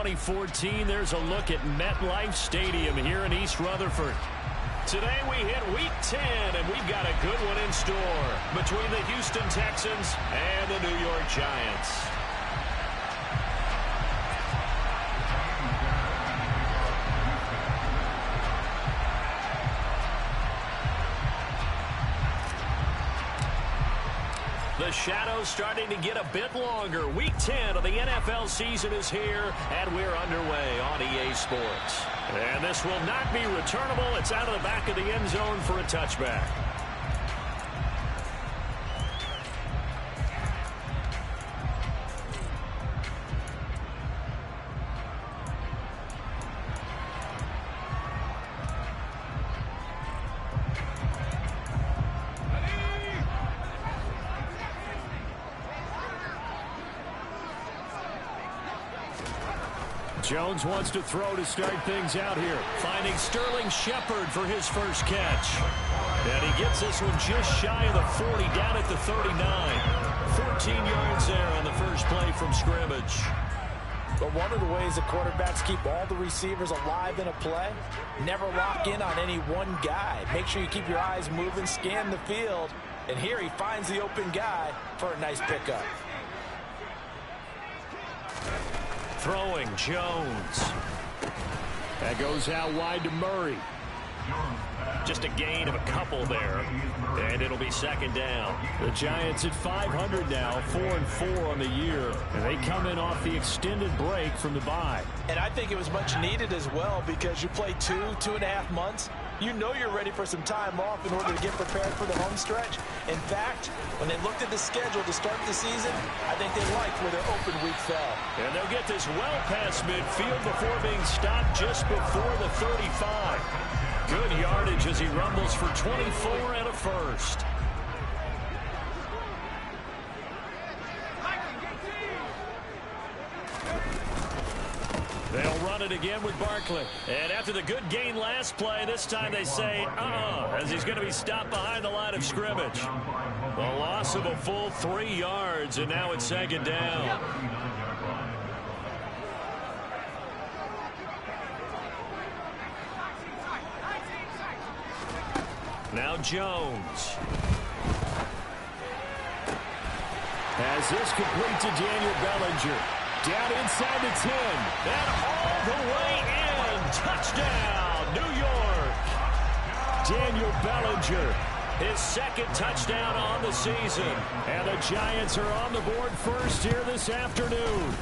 2014. There's a look at MetLife Stadium here in East Rutherford. Today we hit Week 10, and we've got a good one in store between the Houston Texans and the New York Giants. The shadow's starting to get a bit longer. Week 10 of the NFL season is here, and we're underway on EA Sports. And this will not be returnable. It's out of the back of the end zone for a touchback. Jones wants to throw to start things out here. Finding Sterling Shepard for his first catch. And he gets this one just shy of the 40, down at the 39. 14 yards there on the first play from scrimmage. But one of the ways the quarterbacks keep all the receivers alive in a play, never lock in on any one guy. Make sure you keep your eyes moving, scan the field. And here he finds the open guy for a nice pickup. Throwing Jones. That goes out wide to Murray. Just a gain of a couple there. And it'll be second down. The Giants at 500 now, 4-4 on the year. And they come in off the extended break from the bye. And I think it was much needed as well, because you play 2.5 months. You know you're ready for some time off in order to get prepared for the home stretch. In fact, when they looked at the schedule to start the season, I think they liked where their open week fell. And they'll get this well past midfield before being stopped just before the 35. Good yardage as he rumbles for 24 and a first. They'll run it again with Barkley. And after the good gain last play, this time they say, as he's going to be stopped behind the line of scrimmage. The loss of a full 3 yards, and now it's second down. Now Jones. As this complete to Daniel Bellinger. Down inside the 10. And all the way in. Touchdown, New York. Daniel Bellinger, his second touchdown on the season. And the Giants are on the board first here this afternoon.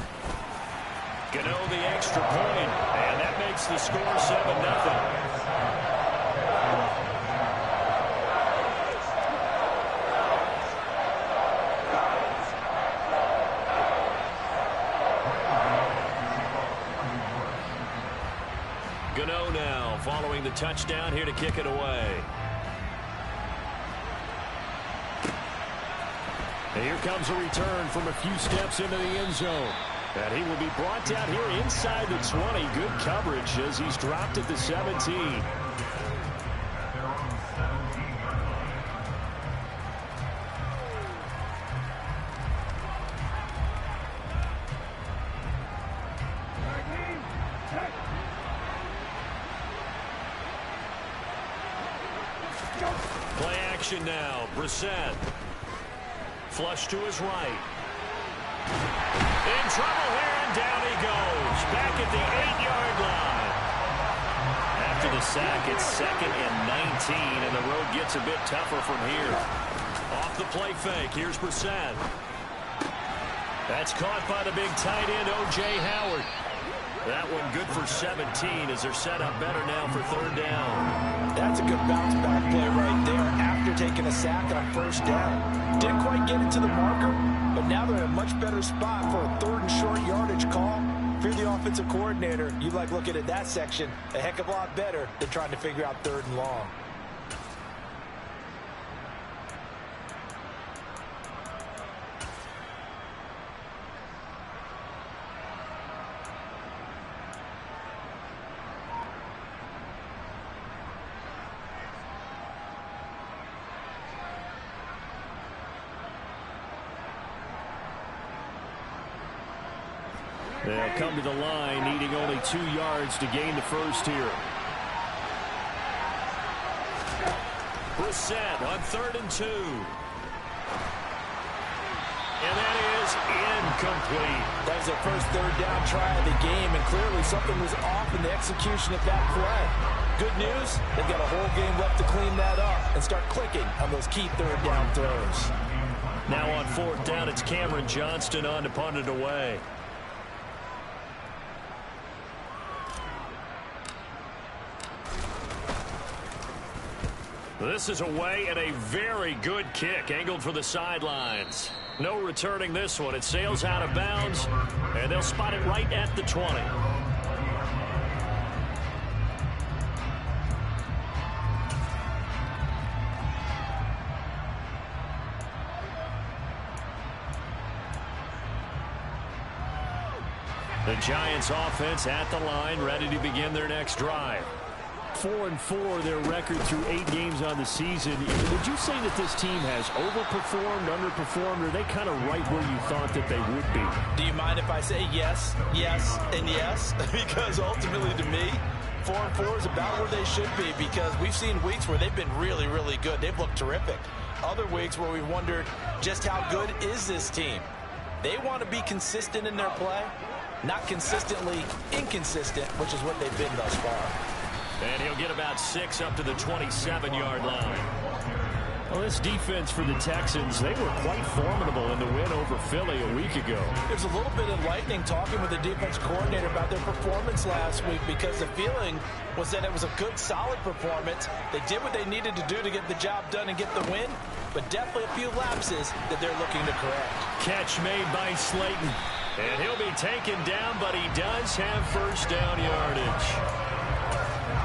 Gano the extra point, and that makes the score 7-0. Gano now following the touchdown here to kick it away. And here comes a return from a few steps into the end zone. And he will be brought down here inside the 20. Good coverage as he's dropped at the 17. Play action now. Brissett. Flush to his right. In trouble here, and down he goes. Back at the 8-yard line. After the sack, it's 2nd and 19, and the road gets a bit tougher from here. Off the play fake. Here's Brissett. That's caught by the big tight end, O.J. Howard. That one good for 17 as they're set up better now for third down. That's a good bounce back play right there after taking a sack on first down. Didn't quite get it to the marker, but now they're in a much better spot for a 3rd and short yardage call. If you're the offensive coordinator, you like looking at that section a heck of a lot better than trying to figure out 3rd and long. They'll come to the line, needing only 2 yards to gain the first here. Brissett on 3rd and 2. And that is incomplete. That was their first third down try of the game, and clearly something was off in the execution of that play. Good news, they've got a whole game left to clean that up and start clicking on those key third down throws. Now on 4th down, it's Cameron Johnston on to punt it away. This is away and a very good kick, angled for the sidelines. No returning this one. It sails out of bounds, and they'll spot it right at the 20. The Giants offense at the line, ready to begin their next drive. 4-4 their record through 8 games on the season. Would you say that this team has overperformed, underperformed, or are they kind of right where you thought that they would be? Do you mind if I say yes, yes, and yes? Because ultimately to me, 4-4 is about where they should be, because we've seen weeks where they've been really, really good. They've looked terrific. Other weeks where we've wondered just how good is this team. They want to be consistent in their play, not consistently inconsistent, which is what they've been thus far. And he'll get about 6 up to the 27-yard line. Well, this defense for the Texans, they were quite formidable in the win over Philly a week ago. It was a little bit enlightening talking with the defense coordinator about their performance last week, because the feeling was that it was a good, solid performance. They did what they needed to do to get the job done and get the win, but definitely a few lapses that they're looking to correct. Catch made by Slayton. And he'll be taken down, but he does have first down yardage.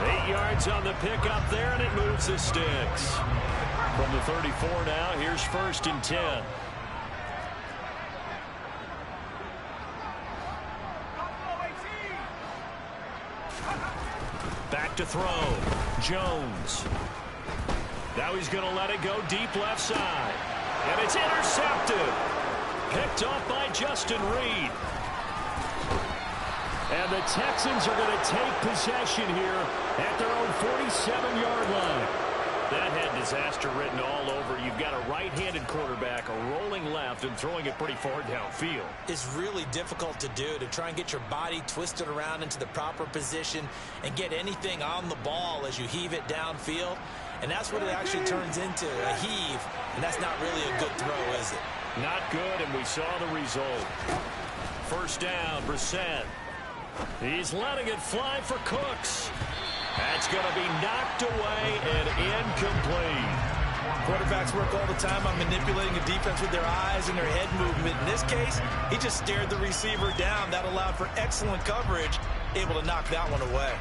8 yards on the pickup there, and it moves the sticks. From the 34 now, here's 1st and 10. Back to throw. Jones. Now he's going to let it go deep left side. And it's intercepted. Picked off by Justin Reed. And the Texans are going to take possession here at their own 47-yard line. That had disaster written all over. You've got a right-handed quarterback, a rolling left, and throwing it pretty far downfield. It's really difficult to do, to try and get your body twisted around into the proper position and get anything on the ball as you heave it downfield. And that's what it actually turns into, a heave. And that's not really a good throw, is it? Not good, and we saw the result. First down, Brissett. He's letting it fly for Cooks. That's going to be knocked away and incomplete. Quarterbacks work all the time on manipulating a defense with their eyes and their head movement. In this case, he just stared the receiver down. That allowed for excellent coverage, able to knock that one away.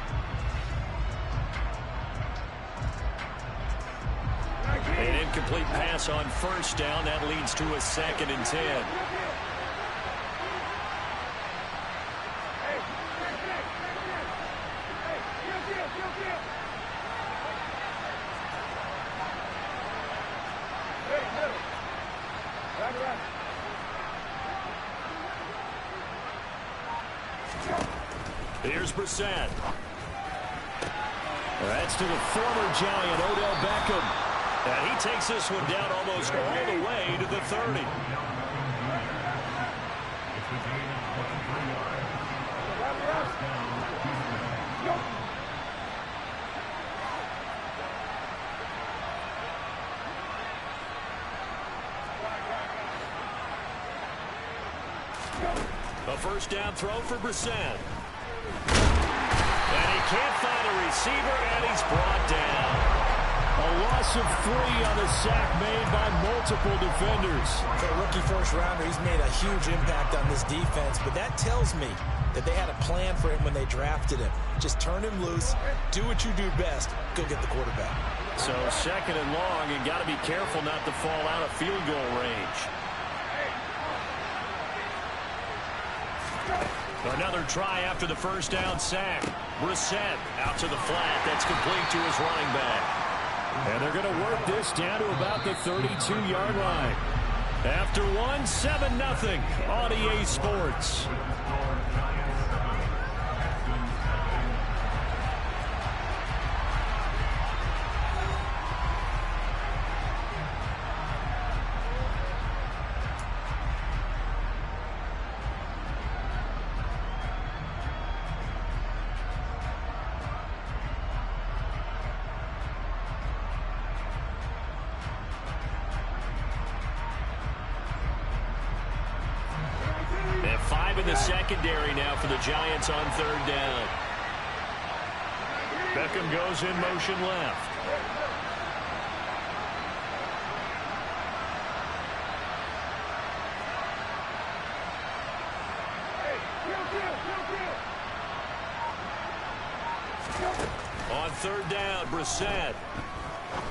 An incomplete pass on first down. That leads to a 2nd and 10. Here's Brissett. That's to the former Giant, Odell Beckham. And he takes this one down almost all the way to the 30. A first down throw for Brissett. And he can't find a receiver, and he's brought down. A loss of 3 on the sack made by multiple defenders. For a rookie first-rounder, he's made a huge impact on this defense, but that tells me that they had a plan for him when they drafted him. Just turn him loose, do what you do best, go get the quarterback. So 2nd and long, and got to be careful not to fall out of field goal range. Another try after the first down sack. Brissett out to the flat. That's complete to his running back. And they're going to work this down to about the 32-yard line. After one, 7-0 on EA Sports. the secondary now for the Giants on third down. Beckham goes in motion left. On third down, Brissett.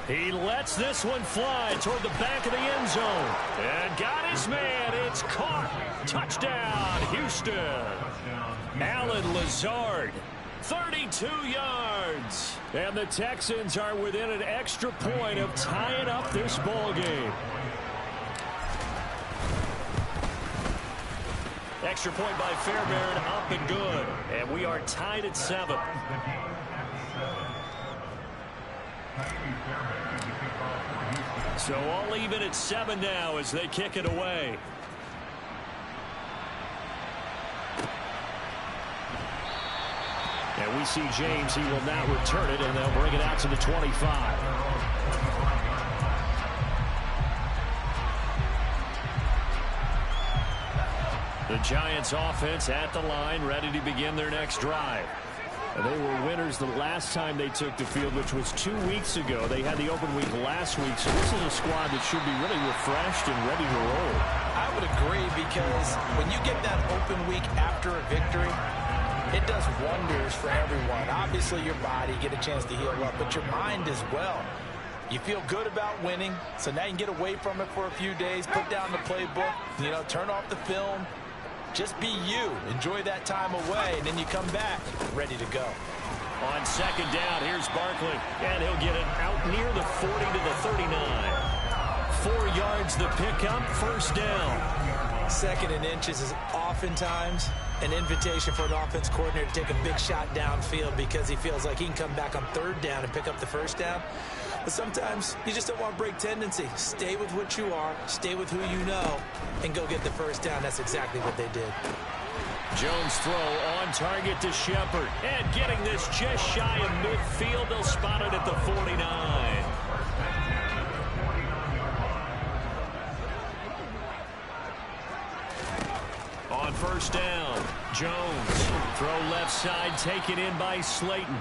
He lets this one fly toward the back of the end zone. And got his man. It's caught. Touchdown, Houston. Allen Lazard, 32 yards. And the Texans are within an extra point of tying up this ball game. Extra point by Fairbairn, up and good. And we are tied at 7. So all even at 7 now as they kick it away. And we see James. He will now return it, and they'll bring it out to the 25. The Giants offense at the line, ready to begin their next drive. They were winners the last time they took the field, which was 2 weeks ago. They had the open week last week, so this is a squad that should be really refreshed and ready to roll. I would agree, because when you get that open week after a victory, it does wonders for everyone. Obviously, your body, get a chance to heal up, but your mind as well. You feel good about winning, so now you can get away from it for a few days, put down the playbook, turn off the film. Just be you. Enjoy that time away, and then you come back ready to go. On second down, here's Barkley, and he'll get it out near the 40 to the 39. 4 yards the pickup, first down. Second and inches is oftentimes an invitation for an offense coordinator to take a big shot downfield because he feels like he can come back on third down and pick up the first down. But sometimes you just don't want to break tendency. Stay with what you are, stay with who you know, and go get the first down. That's exactly what they did. Jones throw on target to Shepard. And getting this just shy of midfield. They'll spot it at the 49. On first down, Jones. Throw left side, taken in by Slayton.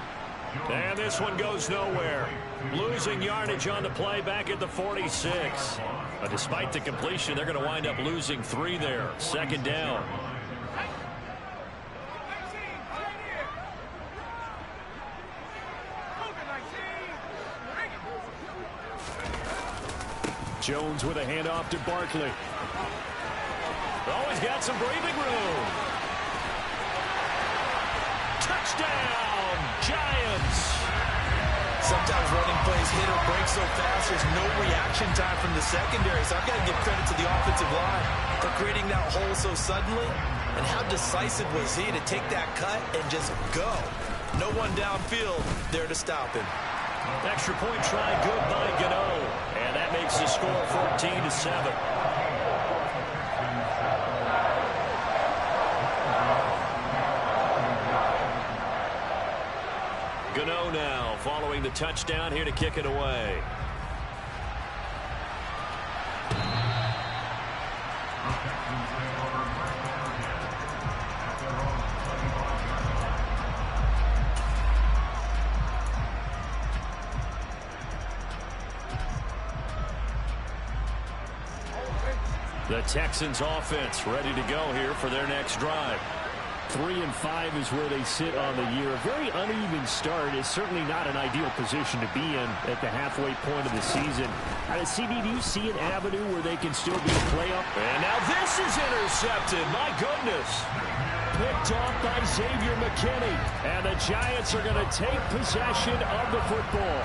And this one goes nowhere. Losing yardage on the play back at the 46. Despite the completion, they're going to wind up losing 3 there. Second down. Jones with a handoff to Barkley. Always got some breathing room. Touchdown, Giants. Sometimes running plays hit or break so fast, there's no reaction time from the secondary. So I've got to give credit to the offensive line for creating that hole so suddenly. And how decisive was he to take that cut and just go. No one downfield there to stop him. Extra point try good by Gano. And that makes the score 14-7. Gano now following the touchdown, here to kick it away. The Texans offense ready to go here for their next drive. 3-5 is where they sit on the year. A very uneven start is certainly not an ideal position to be in at the halfway point of the season. CD, do you see an avenue where they can still be a playoff? And now this is intercepted. My goodness. Picked off by Xavier McKinney. And the Giants are going to take possession of the football.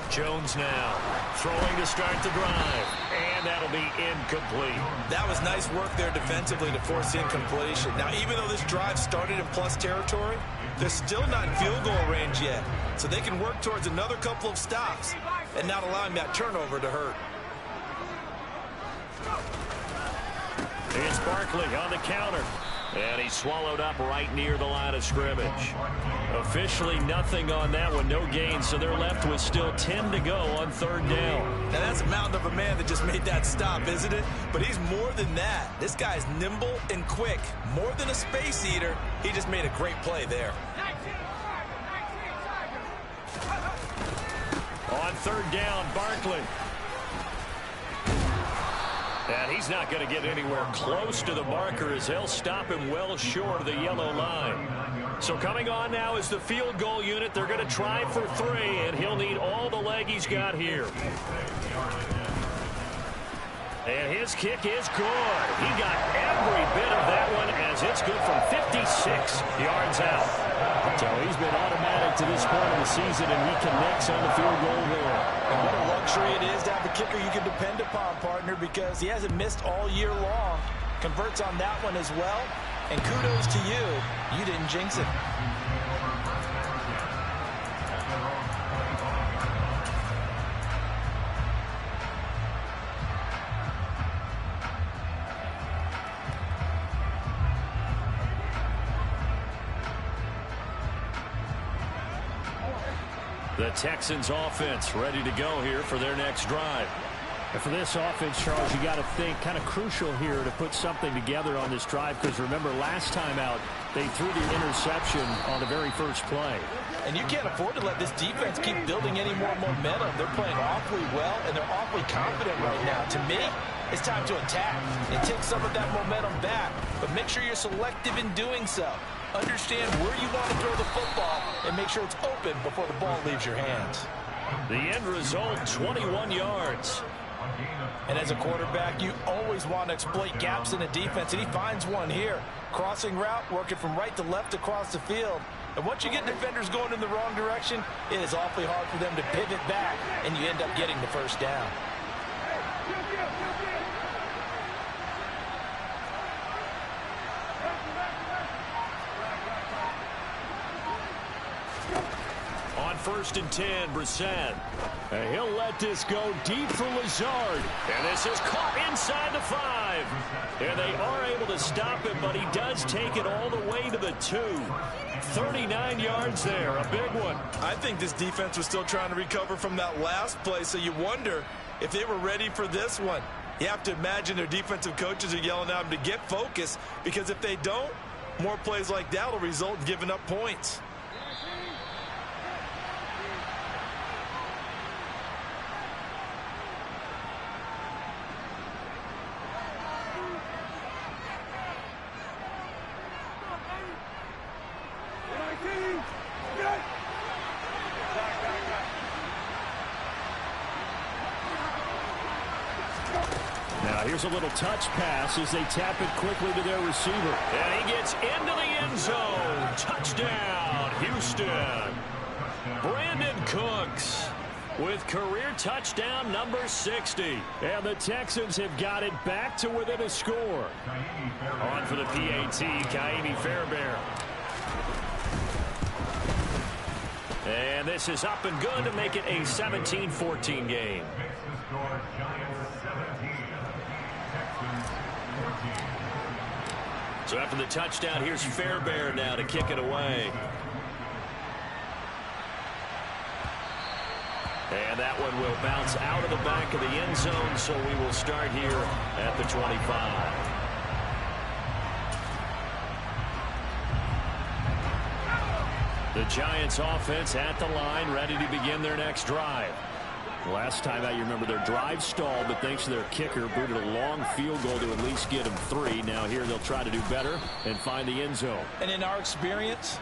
Jones now throwing to start the drive, and that'll be incomplete. That was nice work there defensively to force incompletion. Now, even though this drive started in plus territory, they're still not in field goal range yet, so they can work towards another couple of stops and not allowing that turnover to hurt. It's Barkley on the counter. And he swallowed up right near the line of scrimmage. Officially nothing on that one, no gain, so they're left with still 10 to go on third down. Now that's a mountain of a man that just made that stop, isn't it? But he's more than that. This guy's nimble and quick. More than a space eater, he just made a great play there. On third down, Barkley. And he's not going to get anywhere close to the marker as they'll stop him well short of the yellow line. So coming on now is the field goal unit. They're going to try for 3, and he'll need all the leg he's got here. And his kick is good. He got every bit of that one as it's good from 56 yards out. So he's been automatic to this point of the season, and he connects on the field goal there. And what a luxury it is to have a kicker you can depend upon, partner, because he hasn't missed all year long. Converts on that one as well. And kudos to you. You didn't jinx it. The Texans offense ready to go here for their next drive. And for this offense, Charles, you got to think kind of crucial here to put something together on this drive, because remember last time out they threw the interception on the very first play. And you can't afford to let this defense keep building any more momentum. They're playing awfully well, and they're awfully confident right now. To me, it's time to attack and take some of that momentum back. But make sure you're selective in doing so. Understand where you want to throw the football and make sure it's open before the ball leaves your hands. The end result, 21 yards. And as a quarterback, you always want to exploit gaps in a defense, and he finds one here. Crossing route, working from right to left across the field. And once you get defenders going in the wrong direction, it is awfully hard for them to pivot back, and you end up getting the first down. On 1st and 10, Brissett. And he'll let this go deep for Lazard. And this is caught inside the 5. And they are able to stop him, but he does take it all the way to the 2. 39 yards there, a big one. I think this defense was still trying to recover from that last play, so you wonder if they were ready for this one. You have to imagine their defensive coaches are yelling at them to get focused, because if they don't, more plays like that will result in giving up points. Here's a little touch pass as they tap it quickly to their receiver. And he gets into the end zone. Touchdown, Houston. Brandon Cooks with career touchdown number 60. And the Texans have got it back to within a score. On for the PAT, Kaimi Fairbairn. And this is up and good to make it a 17-14 game. So after the touchdown, here's Fairbairn now to kick it away. And that one will bounce out of the back of the end zone, so we will start here at the 25. The Giants offense at the line, ready to begin their next drive. Last time out, you remember their drive stalled, but thanks to their kicker, booted a long field goal to at least get them 3. Now here they'll try to do better and find the end zone. And in our experience,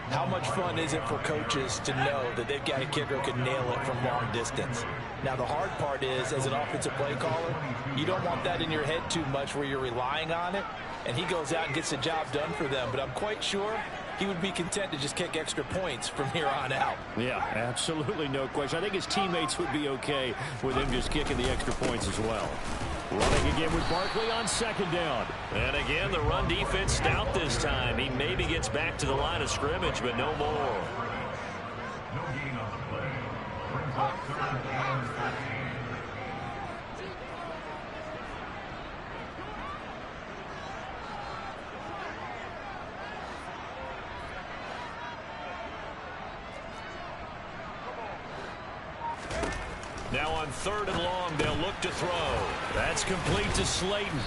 how much fun is it for coaches to know that they've got a kicker who can nail it from long distance? Now the hard part is, as an offensive play caller, you don't want that in your head too much where you're relying on it, and he goes out and gets the job done for them. But I'm quite sure he would be content to just kick extra points from here on out. Yeah, absolutely, no question. I think his teammates would be okay with him just kicking the extra points as well. Running again with Barkley on 2nd down. And again, the run defense stout this time. He maybe gets back to the line of scrimmage, but no more. on 3rd and long. They'll look to throw. That's complete to Slayton.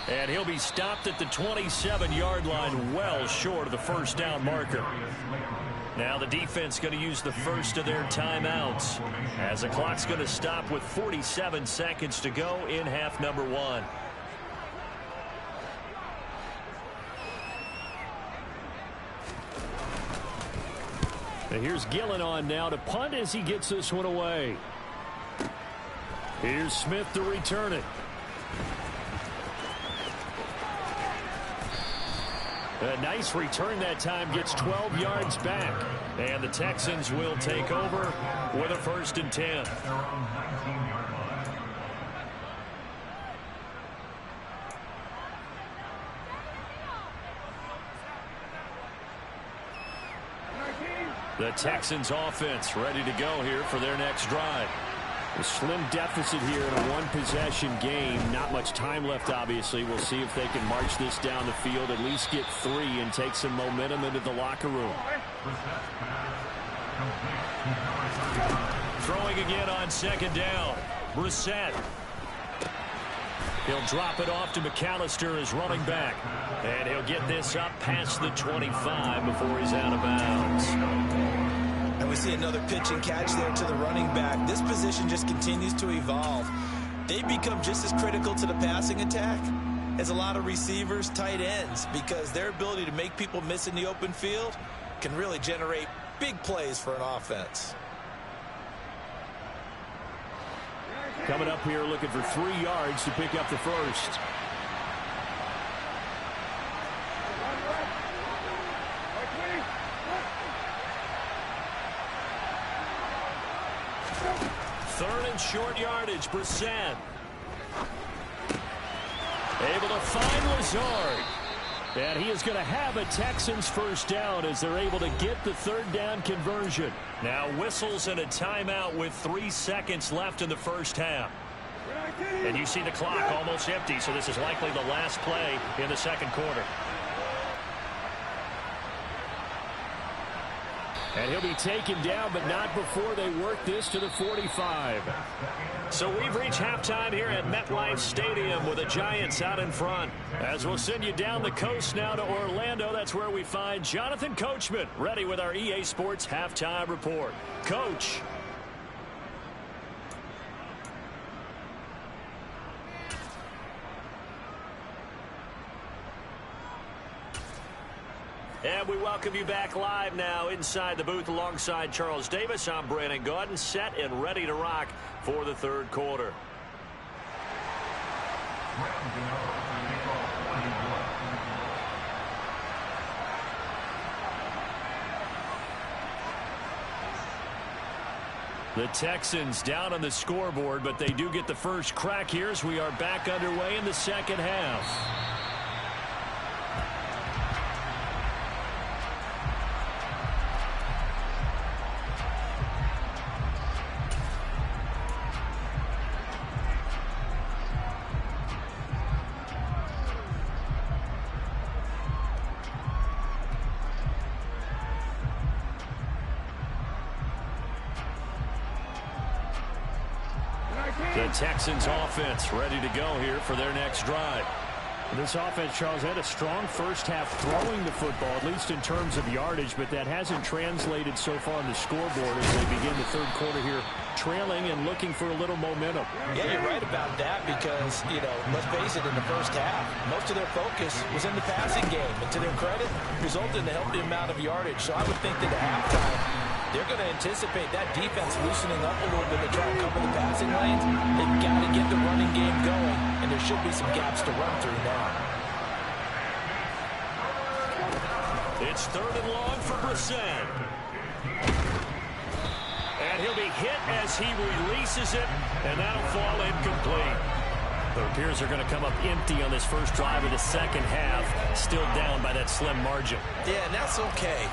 And he'll be stopped at the 27-yard line, well short of the first down marker. Now the defense going to use the first of their timeouts, as the clock's going to stop with 47 seconds to go in half number 1. And here's Gillen on now to punt as he gets this one away. Here's Smith to return it. A nice return that time, gets 12 yards back. And the Texans will take over with a 1st and 10. The Texans offense ready to go here for their next drive. A slim deficit here in a one-possession game. Not much time left, obviously. We'll see if they can march this down the field, at least get 3 and take some momentum into the locker room. Throwing again on 2nd down. Brissett. He'll drop it off to McAllister as running back. And he'll get this up past the 25 before he's out of bounds. And we see another pitch and catch there to the running back. This position just continues to evolve. They become just as critical to the passing attack as a lot of receivers, tight ends, because their ability to make people miss in the open field can really generate big plays for an offense. Coming up here looking for 3 yards to pick up the first. Third and short yardage, Brissett. Able to find Lazard. And he is going to have a Texans first down as they're able to get the 3rd down conversion. Now whistles and a timeout with 3 seconds left in the first half. And you see the clock almost empty, so this is likely the last play in the 2nd quarter. And he'll be taken down, but not before they work this to the 45. So we've reached halftime here at MetLife Stadium with the Giants out in front. As we'll send you down the coast now to Orlando, that's where we find Jonathan Coachman ready with our EA Sports Halftime Report. Coach. And we welcome you back live now inside the booth alongside Charles Davis. I'm Brandon Gaudin, set and ready to rock for the 3rd quarter. The Texans down on the scoreboard, but they do get the first crack here as we are back underway in the 2nd half. The Texans offense ready to go here for their next drive. This offense, Charles, had a strong first half throwing the football, at least in terms of yardage, but that hasn't translated so far on the scoreboard as they begin the 3rd quarter here, trailing and looking for a little momentum. Yeah, you're right about that because, let's face it, in the first half, most of their focus was in the passing game. And to their credit, resulted in a healthy amount of yardage. So I would think that at halftime, they're going to anticipate that defense loosening up a little bit to try and cover the passing lanes. They've got to get the running game going, and there should be some gaps to run through now. It's 3rd and long for Brissett. And he'll be hit as he releases it, and that'll fall incomplete. It appears they're going to come up empty on this first drive of the 2nd half, still down by that slim margin. Yeah, and that's okay.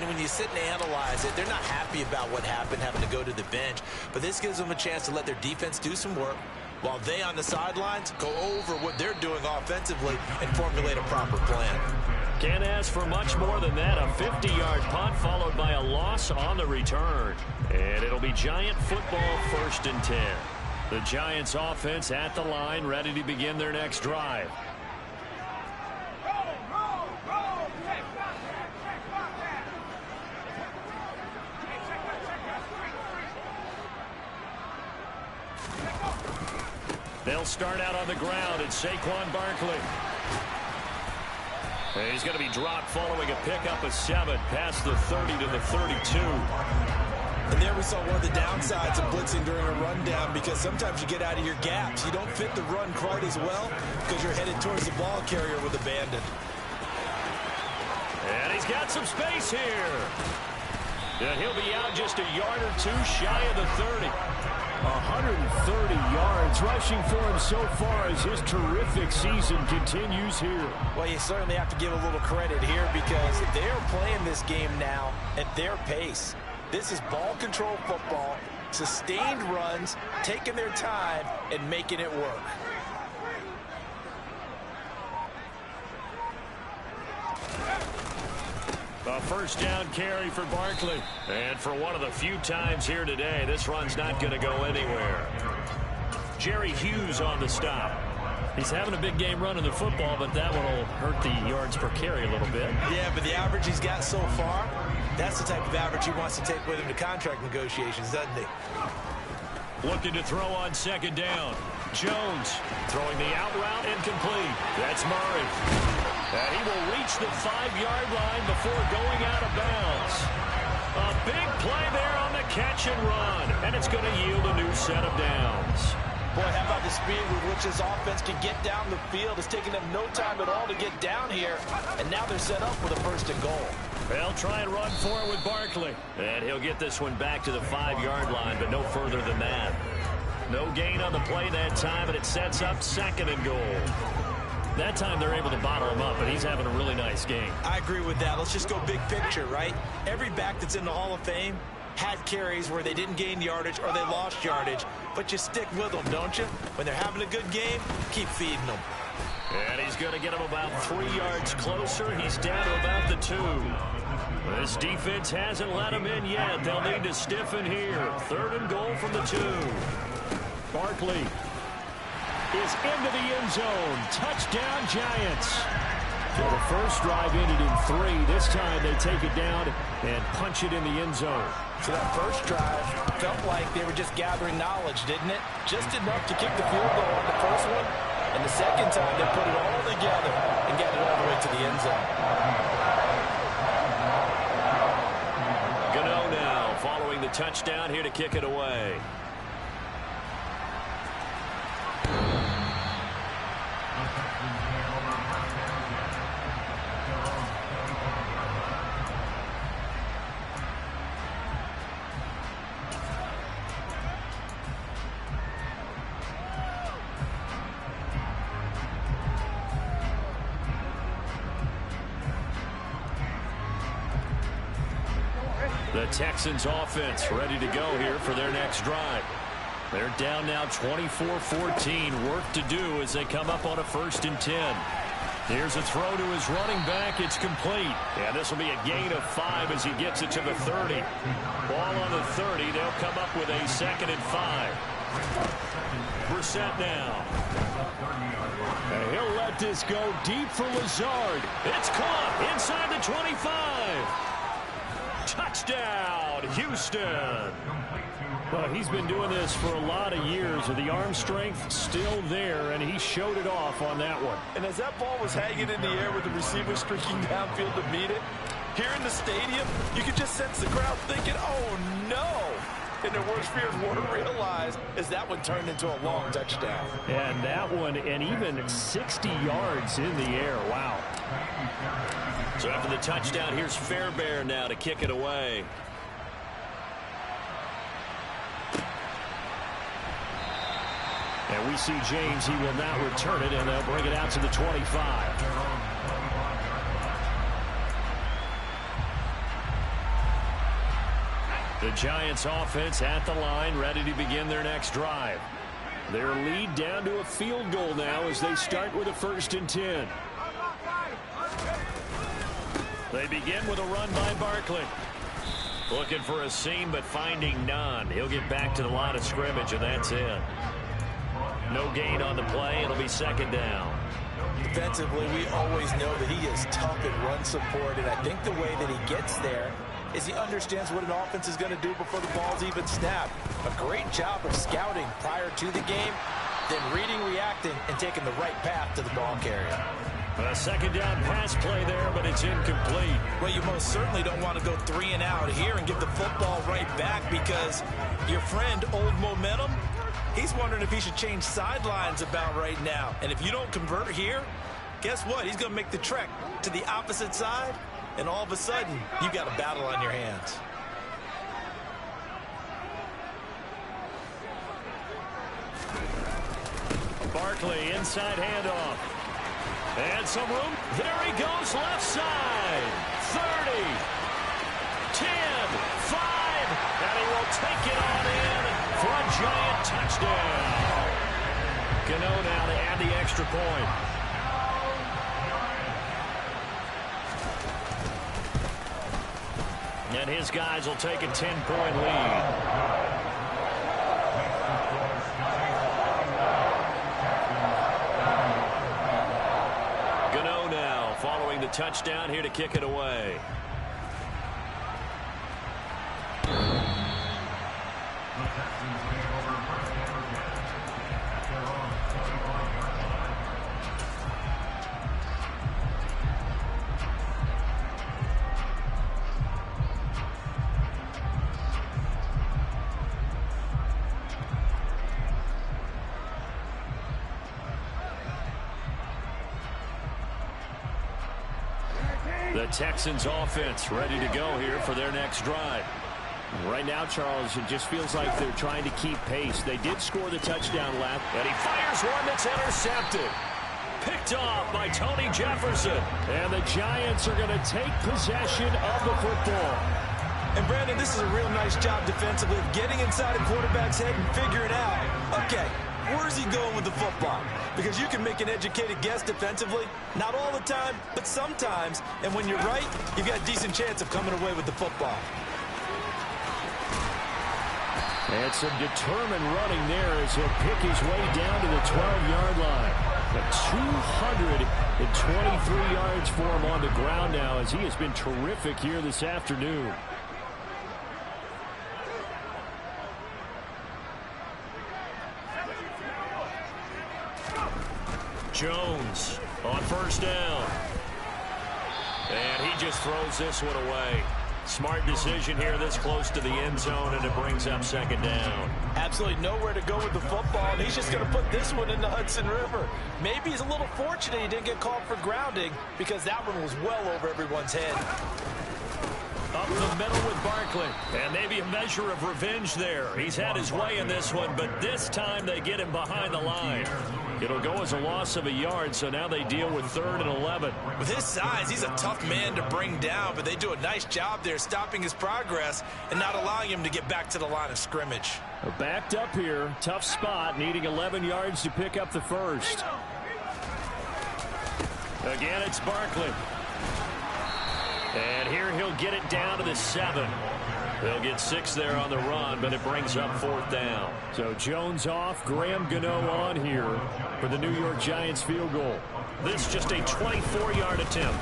When you sit and analyze it, they're not happy about what happened, having to go to the bench. But this gives them a chance to let their defense do some work while they on the sidelines go over what they're doing offensively and formulate a proper plan. Can't ask for much more than that. A 50-yard punt followed by a loss on the return. And it'll be Giant football 1st and 10. The Giants offense at the line, ready to begin their next drive. They'll start out on the ground. It's Saquon Barkley. And he's going to be dropped following a pickup of 7 past the 30 to the 32. And there we saw one of the downsides of blitzing during a rundown, because sometimes you get out of your gaps. You don't fit the run quite as well because you're headed towards the ball carrier with abandon. And he's got some space here. And he'll be out just a yard or two shy of the 30. 130 yards rushing for him so far as his terrific season continues here. Well, you certainly have to give a little credit here because they're playing this game now at their pace. This is ball control football, sustained runs, taking their time and making it work. A first down carry for Barkley. And for one of the few times here today, this run's not going to go anywhere. Jerry Hughes on the stop. He's having a big game running the football, but that one will hurt the yards per carry a little bit. Yeah, but the average he's got so far, that's the type of average he wants to take with him to contract negotiations, doesn't he? Looking to throw on second down. Jones throwing the out route incomplete. That's Murray. And he will reach the 5-yard line before going out of bounds. A big play there on the catch and run. And it's going to yield a new set of downs. Boy, how about the speed with which this offense can get down the field? It's taking them no time at all to get down here. And now they're set up with a first and goal. They'll try and run for it with Barkley. And he'll get this one back to the 5-yard line, but no further than that. No gain on the play that time, and it sets up second and goal. That time they're able to bottle him up, but he's having a really nice game. I agree with that. Let's just go big picture, right? Every back that's in the Hall of Fame had carries where they didn't gain yardage or they lost yardage, but you stick with them, don't you? When they're having a good game, keep feeding them. And he's going to get him about 3 yards closer. He's down to about the 2. This defense hasn't let him in yet. They'll need to stiffen here. Third and goal from the 2. Barkley is into the end zone. Touchdown, Giants. So the first drive ended in 3. This time they take it down and punch it in the end zone. So that first drive felt like they were just gathering knowledge, didn't it? Just enough to kick the field goal on the first one. And the second time they put it all together and got it all the way to the end zone. Gano now following the touchdown here to kick it away. The Texans offense ready to go here for their next drive. They're down now 24-14. Work to do as they come up on a 1st and 10. Here's a throw to his running back. It's complete. And this will be a gain of 5 as he gets it to the 30. Ball on the 30. They'll come up with a 2nd and 5. Brissett now. And he'll let this go deep for Lazard. It's caught inside the 25. Touchdown, Houston. Well, he's been doing this for a lot of years, with the arm strength still there, and he showed it off on that one. And as that ball was hanging in the air with the receiver streaking downfield to meet it, here in the stadium, you could just sense the crowd thinking, oh, no. And their worst fears weren't realized as that one turned into a long touchdown. And that one, and even 60 yards in the air. Wow. So after the touchdown, here's Fairbairn now to kick it away. And we see James. He will now return it, and they'll bring it out to the 25. The Giants offense at the line, ready to begin their next drive. Their lead down to a field goal now as they start with a 1st and 10. They begin with a run by Barkley. Looking for a seam, but finding none. He'll get back to the line of scrimmage, and that's it. No gain on the play. It'll be second down. Defensively, we always know that he is tough in run support, and I think the way that he gets there is he understands what an offense is going to do before the ball's even snapped. A great job of scouting prior to the game, then reading, reacting, and taking the right path to the ball carrier. A second down pass play there, but it's incomplete. Well, you most certainly don't want to go 3 and out here and give the football right back, because your friend, Old Momentum, he's wondering if he should change sidelines about right now. And if you don't convert here, guess what? He's going to make the trek to the opposite side, and all of a sudden, you've got a battle on your hands. Barkley, inside handoff. And some room. There he goes, left side. 30, 10, 5, and he will take it on in for a giant touchdown. Gano now to add the extra point. And his guys will take a 10-point lead. Following the touchdown here to kick it away. The Texans offense ready to go here for their next drive. Right now, Charles, it just feels like they're trying to keep pace. They did score the touchdown last. And he fires one that's intercepted. Picked off by Tony Jefferson. And the Giants are going to take possession of the football. And, Brandon, this is a real nice job defensively of getting inside a quarterback's head and figuring out, okay, where's he going with the football? Because you can make an educated guess defensively. Not all the time, but sometimes. And when you're right, you've got a decent chance of coming away with the football. And some determined running there as he'll pick his way down to the 12-yard line. But 223 yards for him on the ground now, as he has been terrific here this afternoon. Jones on first down. And he just throws this one away. Smart decision here this close to the end zone, and it brings up second down. Absolutely nowhere to go with the football, and he's just going to put this one in the Hudson River. Maybe he's a little fortunate he didn't get called for grounding, because that one was well over everyone's head. Up the middle with Barkley. And maybe a measure of revenge there. He's had his way in this one, but this time they get him behind the line. It'll go as a loss of a yard, so now they deal with 3rd and 11. With his size, he's a tough man to bring down, but they do a nice job there stopping his progress and not allowing him to get back to the line of scrimmage. Backed up here, tough spot, needing 11 yards to pick up the first. Again, it's Barkley. And here he'll get it down to the 7. They'll get 6 there on the run, but it brings up 4th down. So Jones off, Graham Gano on here for the New York Giants field goal. This just a 24-yard attempt.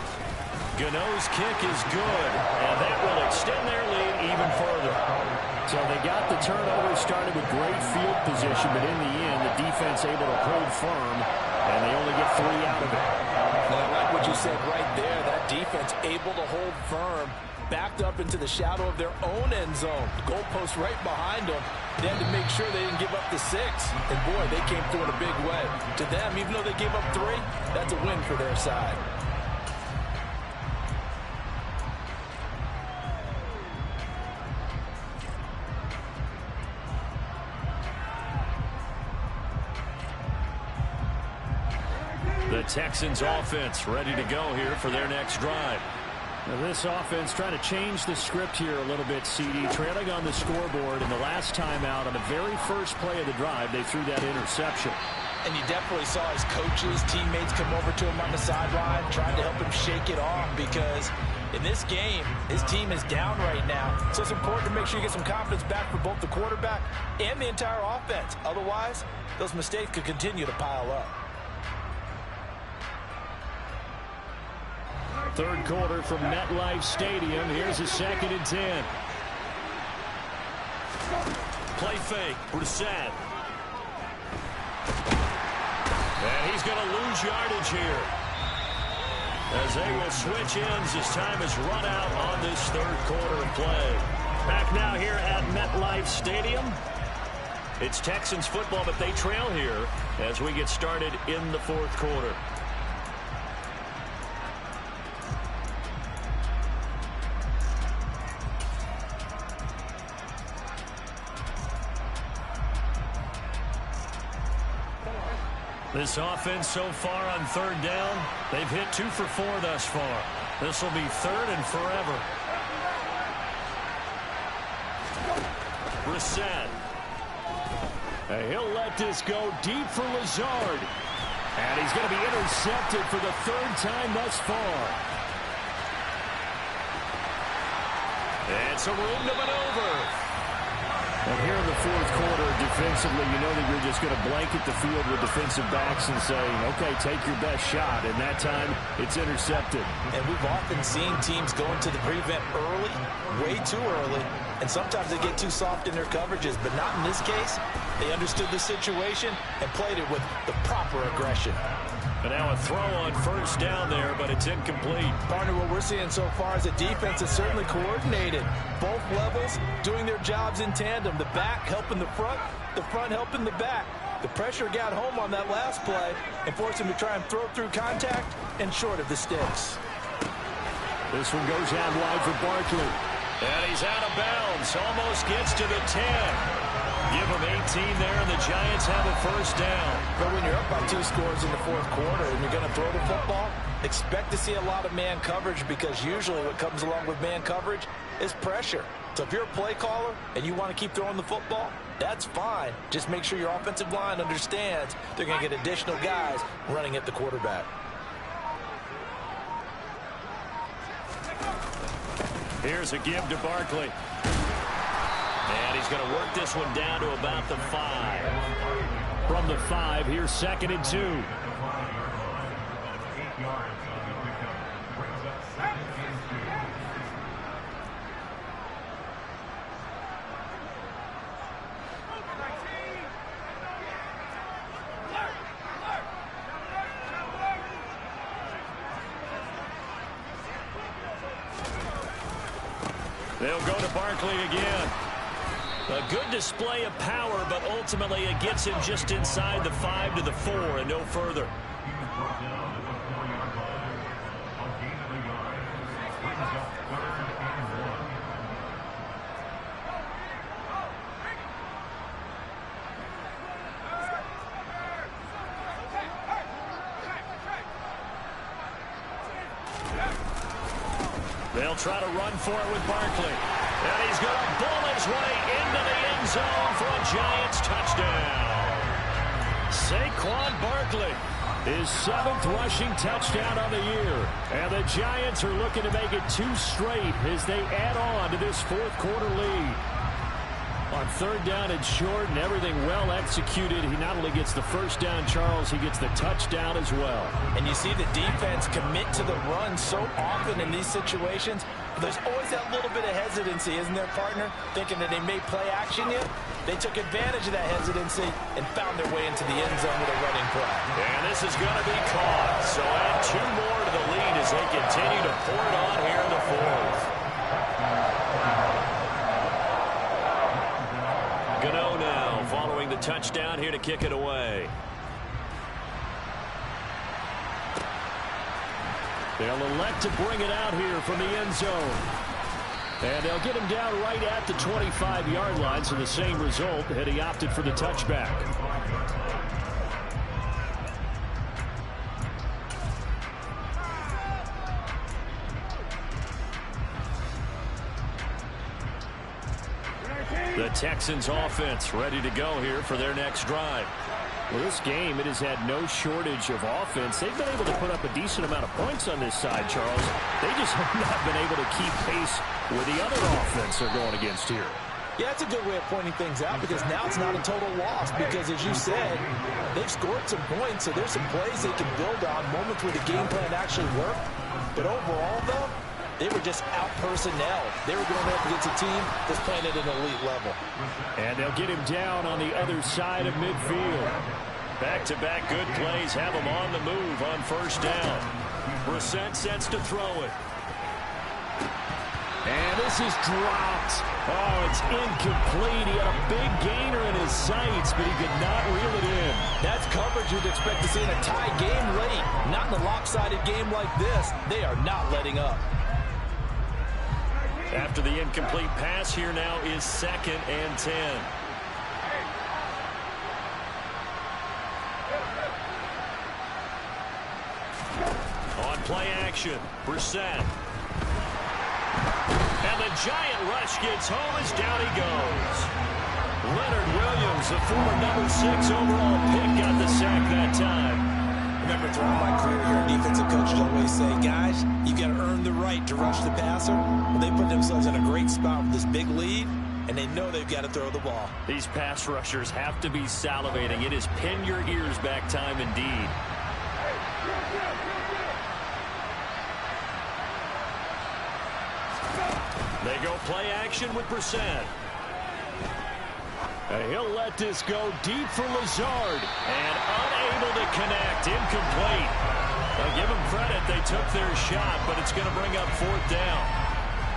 Gano's kick is good, and that will extend their lead even further. So they got the turnover started with great field position, but in the end, the defense able to hold firm, and they only get 3 out of it. Well, I like what you said right there. That defense able to hold firm, backed up into the shadow of their own end zone. The goalpost right behind them. They had to make sure they didn't give up the 6. And, boy, they came through in a big way. To them, even though they gave up 3, that's a win for their side. The Texans offense ready to go here for their next drive. Now this offense trying to change the script here a little bit, CD. Trailing on the scoreboard, and the last time out on the very first play of the drive, they threw that interception. And you definitely saw his coaches, teammates come over to him on the sideline, trying to help him shake it off, because in this game, his team is down right now. So it's important to make sure you get some confidence back for both the quarterback and the entire offense. Otherwise, those mistakes could continue to pile up. Third quarter from MetLife Stadium. Here's a 2nd and 10. Play fake. Brissett. And he's going to lose yardage here, as they will switch ends as time has run out on this third quarter of play. Back now here at MetLife Stadium. It's Texans football, but they trail here as we get started in the fourth quarter. This offense so far on third down, they've hit 2 for 4 thus far. This will be 3rd and forever. Brissett. He'll let this go deep for Lazard. And he's going to be intercepted for the 3rd time thus far. It's a room to maneuver. And here in the fourth quarter, defensively, you know that you're just going to blanket the field with defensive backs and say, okay, take your best shot. And that time, it's intercepted. And we've often seen teams go into the prevent early, way too early, and sometimes they get too soft in their coverages. But not in this case. They understood the situation and played it with the proper aggression. But now a throw on first down there, but it's incomplete. Partner, what we're seeing so far is a defense that's certainly coordinated. Both levels doing their jobs in tandem. The back helping the front helping the back. The pressure got home on that last play and forced him to try and throw through contact and short of the sticks. This one goes out wide for Barkley. And he's out of bounds. Almost gets to the 10. Give them 18 there, and the Giants have a first down. But when you're up by 2 scores in the fourth quarter and you're going to throw the football, expect to see a lot of man coverage, because usually what comes along with man coverage is pressure. So if you're a play caller and you want to keep throwing the football, that's fine. Just make sure your offensive line understands they're going to get additional guys running at the quarterback. Here's a give to Barkley. And he's going to work this one down to about the 5. From the 5, here's 2nd and 2. They'll go to Barkley again. A good display of power, but ultimately it gets him just inside the 5 to the 4 and no further. They'll try to run for it with Barkley. And he's going to bull his way into the end zone for a Giants touchdown. Saquon Barkley, his 7th rushing touchdown on the year. And the Giants are looking to make it 2 straight as they add on to this fourth quarter lead. On third down and short and everything well executed, he not only gets the first down, Charles, he gets the touchdown as well. And you see the defense commit to the run so often in these situations. There's always that little bit of hesitancy, isn't there, partner? Thinking that they may play action yet. They took advantage of that hesitancy and found their way into the end zone with a running play. And this is going to be caught. So add 2 more to the lead as they continue to pour it on here in the fourth. Gano now following the touchdown here to kick it away. They'll elect to bring it out here from the end zone. And they'll get him down right at the 25-yard line, so the same result had he opted for the touchback. The Texans offense ready to go here for their next drive. Well, this game, it has had no shortage of offense. They've been able to put up a decent amount of points on this side, Charles. They just have not been able to keep pace with the other offense they're going against here. Yeah, that's a good way of pointing things out because now it's not a total loss because, as you said, they've scored some points, so there's some plays they can build on, moments where the game plan actually worked. But overall, though, they were just out-personnel. They were going up against a team that's playing at an elite level. And they'll get him down on the other side of midfield. Back-to-back good plays have him on the move on first down. Brissett sets to throw it. And this is dropped. Oh, it's incomplete. He had a big gainer in his sights, but he could not reel it in. That's coverage you'd expect to see in a tie game late. Not in a lopsided game like this. They are not letting up. After the incomplete pass, here now is 2nd and 10. On play action, Brissett. And the giant rush gets home as down he goes. Leonard Williams, the former #6 overall pick, got the sack that time. Remember, throughout my career here, defensive coaches always say, guys, you got to earn the right to rush the passer. Well, they put themselves in a great spot with this big lead, and they know they've got to throw the ball. These pass rushers have to be salivating. It is pin your ears back time indeed. They go play action with Brissett. He'll let this go deep for Lazard. And unable to connect. Incomplete. I'll give them credit. They took their shot, but it's going to bring up 4th down.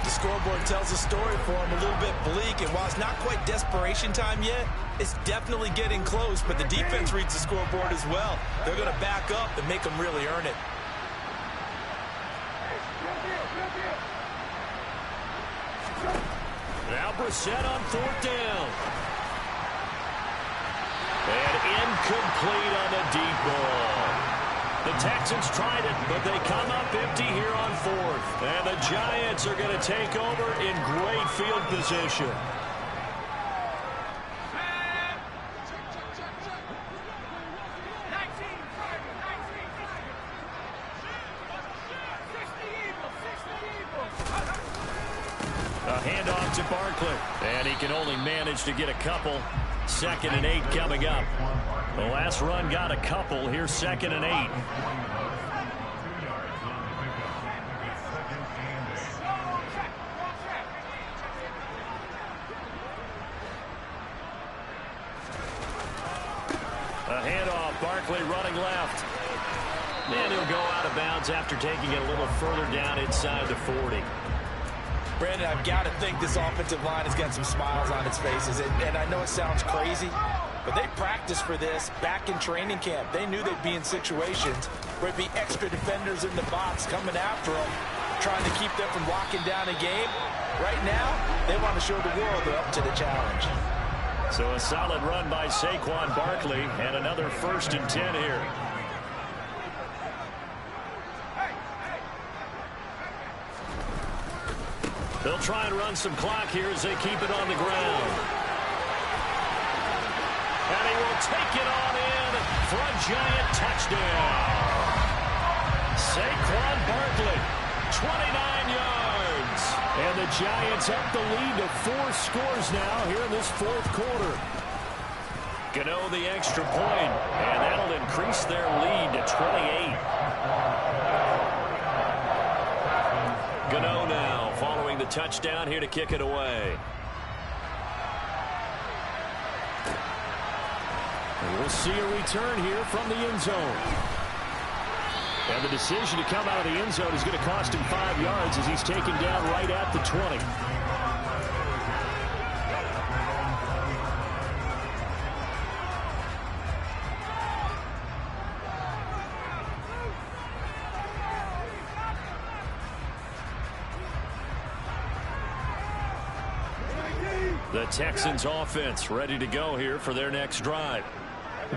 The scoreboard tells a story for them, a little bit bleak. And while it's not quite desperation time yet, it's definitely getting close. But the defense reads the scoreboard as well. They're going to back up and make them really earn it. Now Brissett on 4th down. And incomplete on the deep ball. The Texans tried it, but they come up empty here on 4th. And the Giants are going to take over in great field position. A handoff to Barkley. And he can only manage to get a couple. 2nd and 8 coming up. The last run got a couple. Here's 2nd and 8. A handoff. Barkley running left. And he'll go out of bounds after taking it a little further down inside the 40. Brandon, I've got to think this offensive line has got some smiles on its faces. And I know it sounds crazy, but they practiced for this back in training camp. They knew they'd be in situations where there'd be extra defenders in the box coming after them, trying to keep them from locking down a game. Right now, they want to show the world they're up to the challenge. So a solid run by Saquon Barkley and another 1st and 10 here. They'll try and run some clock here as they keep it on the ground. And he will take it on in for a giant touchdown. Saquon Barkley, 29 yards. And the Giants up the lead to 4 scores now here in this 4th quarter. Gano the extra point, and that'll increase their lead to 28. Gano now following the touchdown here to kick it away. And we'll see a return here from the end zone. And the decision to come out of the end zone is going to cost him 5 yards as he's taken down right at the 20. The Texans offense ready to go here for their next drive.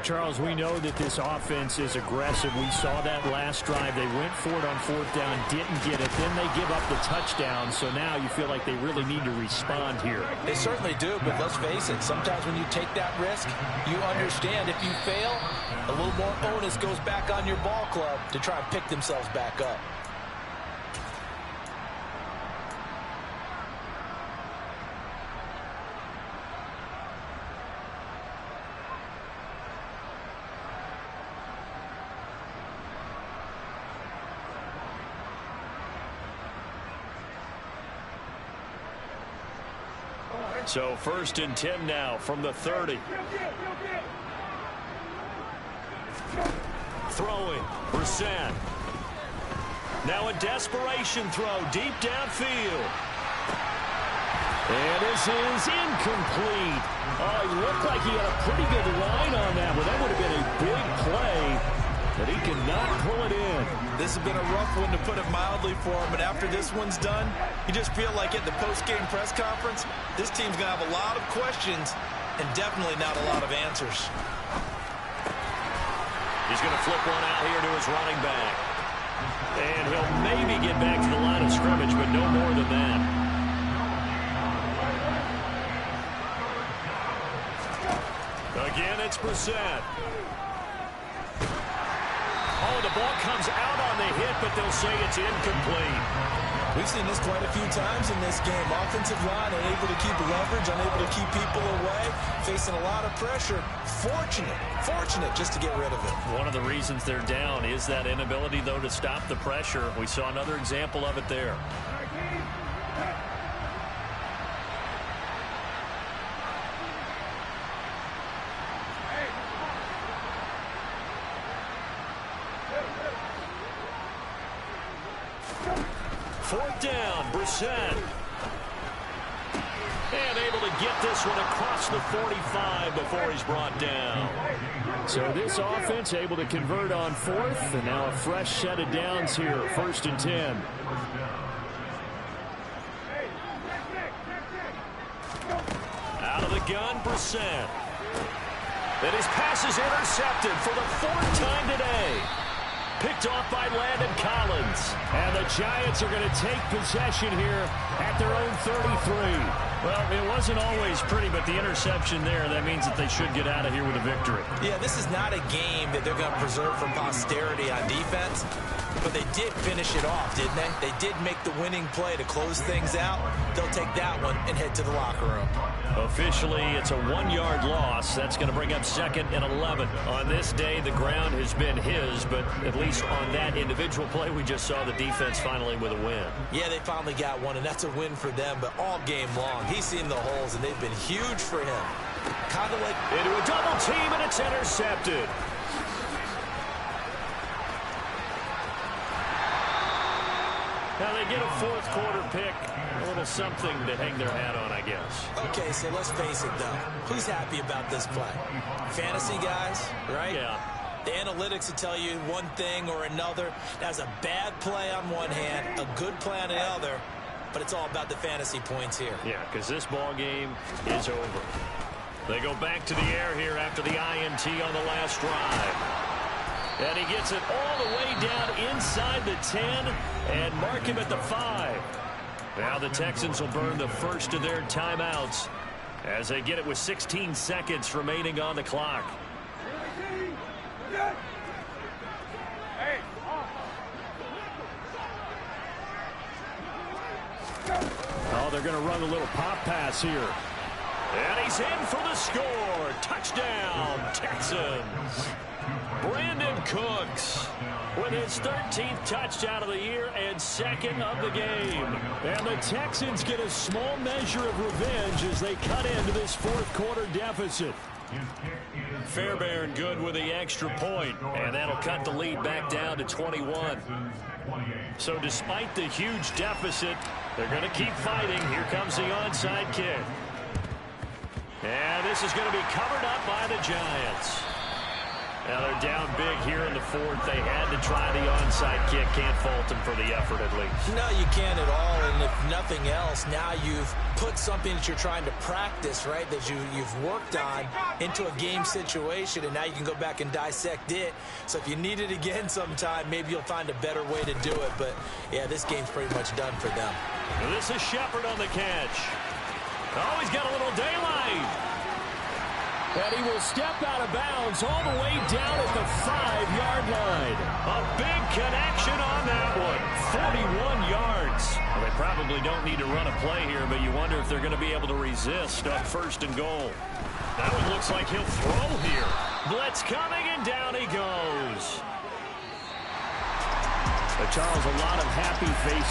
Charles, we know that this offense is aggressive. We saw that last drive. They went for it on fourth down, didn't get it. Then they give up the touchdown. So now you feel like they really need to respond here. They certainly do, but let's face it. Sometimes when you take that risk, you understand if you fail, a little more onus goes back on your ball club to try and pick themselves back up. So 1st and 10 now from the 30. Throwing. Brissett. Now a desperation throw deep downfield. And this is incomplete. Oh, he looked like he had a pretty good line on that one. That would have been a big play, but he cannot pull it in. This has been a rough one, to put it mildly, for him. But after this one's done, you just feel like at the post-game press conference, this team's going to have a lot of questions and definitely not a lot of answers. He's going to flip one out here to his running back. And he'll maybe get back to the line of scrimmage, but no more than that. Again, it's Brissett. Oh, the ball comes out on the hit, but they'll say it's incomplete. We've seen this quite a few times in this game. Offensive line unable to keep leverage, unable to keep people away, facing a lot of pressure. Fortunate just to get rid of it. One of the reasons they're down is that inability, though, to stop the pressure. We saw another example of it there. Fourth down, Brissett. And able to get this one across the 45 before he's brought down. So this offense able to convert on fourth, and now a fresh set of downs here, 1st and 10. Out of the gun, Brissett. And his pass is intercepted for the 4th time today. Picked off by Landon Collins. And the Giants are going to take possession here at their own 33. Well, it wasn't always pretty, but the interception there, that means that they should get out of here with a victory. Yeah, this is not a game that they're going to preserve for posterity on defense, but they did finish it off, didn't they? They did make the winning play to close things out. They'll take that one and head to the locker room. Officially, it's a 1-yard loss. That's going to bring up 2nd and 11. On this day, the ground has been his, but at least on that individual play, we just saw the defense finally with a win. Yeah, they finally got one, and that's a win for them, but all game long, he's seen the holes, and they've been huge for him. Kind of like into a double team, and it's intercepted. Now they get a 4th quarter pick, a little something to hang their hat on, I guess. Okay, so let's face it, though. Who's happy about this play? Fantasy guys, right? Yeah. The analytics will tell you one thing or another. That's a bad play on one hand, a good play on the other, but it's all about the fantasy points here. Yeah, because this ball game is over. They go back to the air here after the INT on the last drive. And he gets it all the way down inside the 10 and mark him at the 5. Now the Texans will burn the first of their timeouts as they get it with 16 seconds remaining on the clock. Oh, they're going to run a little pop pass here. And he's in for the score. Touchdown, Texans. Brandon Cooks with his 13th touchdown of the year and 2nd of the game. And the Texans get a small measure of revenge as they cut into this 4th quarter deficit. Fairbairn good with the extra point, and that'll cut the lead back down to 21. So despite the huge deficit, they're going to keep fighting. Here comes the onside kick. And this is going to be covered up by the Giants. Now they're down big here in the fourth. They had to try the onside kick. Can't fault them for the effort, at least. No, you can't at all. And if nothing else, now you've put something that you're trying to practice, right, that you've worked on into a game situation, and now you can go back and dissect it. So if you need it again sometime, maybe you'll find a better way to do it. But, yeah, this game's pretty much done for them. Now this is Shepard on the catch. Oh, he's got a little daylight. And he will step out of bounds all the way down at the 5-yard line. A big connection on that one. 41 yards. Well, they probably don't need to run a play here, but you wonder if they're going to be able to resist on 1st and goal. That one looks like he'll throw here. Blitz coming, and down he goes. But Charles, a lot of happy faces.